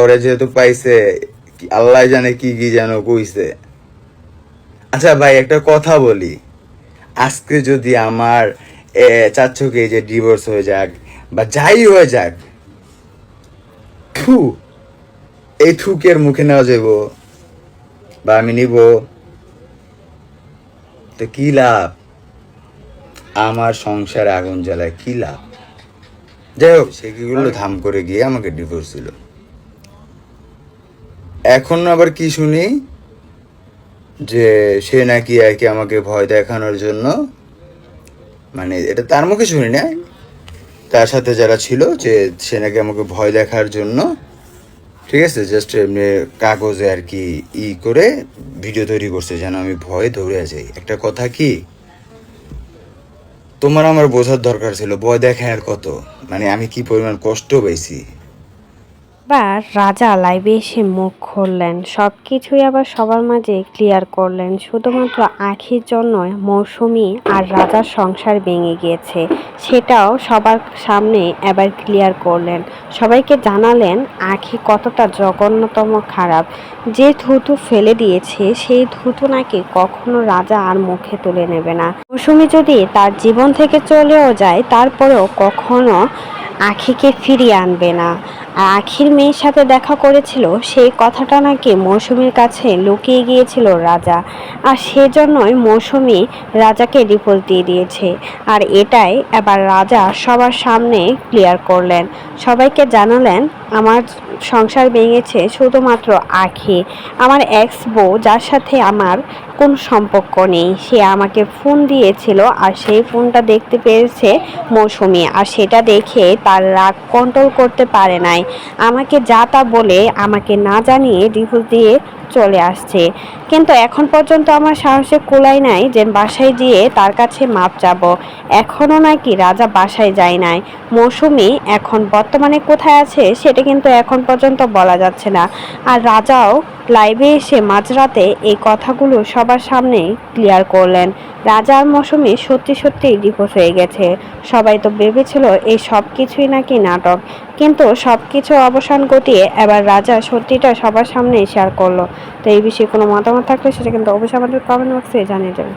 ওরা যেহেতু পাইছে, আল্লাহ জানে কি কি যেন কইছে। আচ্ছা ভাই, একটা কথা বলি, আজকে যদি আমার চাচ্চুকে যে ডিভোর্স হয়ে যাক বা যাই হয়ে যাক, থু, এই থুকের মুখে নেওয়া যাব বা আমি নিব, তো কি লাভ? আমার সংসারে আগুন জ্বালায় কি লাভ? যাই হোক, সেগুলো ধাম করে গিয়ে আমাকে ডিভোর্স দিল। এখন আবার কি শুনি যে সে নাকি আর কি আমাকে ভয় দেখানোর জন্য, মানে এটা তার মুখে শুনি না, তার সাথে যারা ছিল, যে সে নাকি আমাকে ভয় দেখার জন্য, ঠিক আছে, জাস্ট এমনি কাগজে আর কি করে ভিডিও তৈরি করছে যেন আমি ভয়ে দৌড়ে যাই। একটা কথা কি, তোমার আমার বোঝার দরকার ছিল ভয় দেখায় আর কত, মানে আমি কি পরিমাণ কষ্ট পেয়েছি। এবার রাজা লাইভে এসে মুখ খুললেন, সব কিছুই আবার সবার মাঝে ক্লিয়ার করলেন। শুধুমাত্র আখির জন্যই মৌসুমী আর রাজার সংসার ভেঙে গিয়েছে, সেটাও সবার সামনে এবার ক্লিয়ার করলেন। সবাইকে জানালেন আখি কতটা জঘন্যতম খারাপ। যে থুতু ফেলে দিয়েছে সেই থুতু নাকি কখনো রাজা আর মুখে তুলে নেবে না। মৌসুমী যদি তার জীবন থেকে চলেও যায়, তারপরেও কখনো আখিকে ফিরিয়ে আনবে না। আর আখির মেয়ের সাথে দেখা করেছিল, সেই কথাটা নাকি মৌসুমীর কাছে লুকিয়ে গিয়েছিল রাজা, আর সেজন্যই মৌসুমী রাজাকে ডিভোর্স দিয়ে দিয়েছে। আর এটাই এবার রাজা সবার সামনে ক্লিয়ার করলেন, সবাইকে জানালেন আমার সংসার ভেঙেছে শুধুমাত্র আখি, আমার এক্স বউ, যার সাথে আমার কোনো সম্পর্ক নেই। সে আমাকে ফোন দিয়েছিল আর সেই ফোনটা দেখতে পেয়েছে মৌসুমী, আর সেটা দেখে তার রাগ কন্ট্রোল করতে পারে নাই, আমাকে যা তা বলে আমাকে না জানিয়ে ডিভোর্স দিয়ে চলে আসছে। কিন্তু এখন পর্যন্ত আমার সাহসে কুলাই নাই যে বাসায় গিয়ে তার কাছে মাপ চাবো। এখনও নাকি রাজা বাসায় যায় নাই। মৌসুমী এখন বর্তমানে কোথায় আছে সেটা কিন্তু এখন পর্যন্ত বলা যাচ্ছে না। আর রাজাও লাইভে এসে মাঝরাতে এই কথাগুলো সবার সামনে ক্লিয়ার করলেন। রাজা আর মৌসুমী সত্যি সত্যিই ডিভোর্স হয়ে গেছে। সবাই তো ভেবেছিল এই সব কিছুই নাকি নাটক, কিন্তু সব কিছু অবসান ঘটিয়ে এবার রাজা সত্যিটা সবার সামনে শেয়ার করলো। তো এই বিষয়ে কোনো মতামত থাকলে সেটা কিন্তু অবশ্যই আমাদের কমেন্ট বক্সে জানিয়ে যাবেন।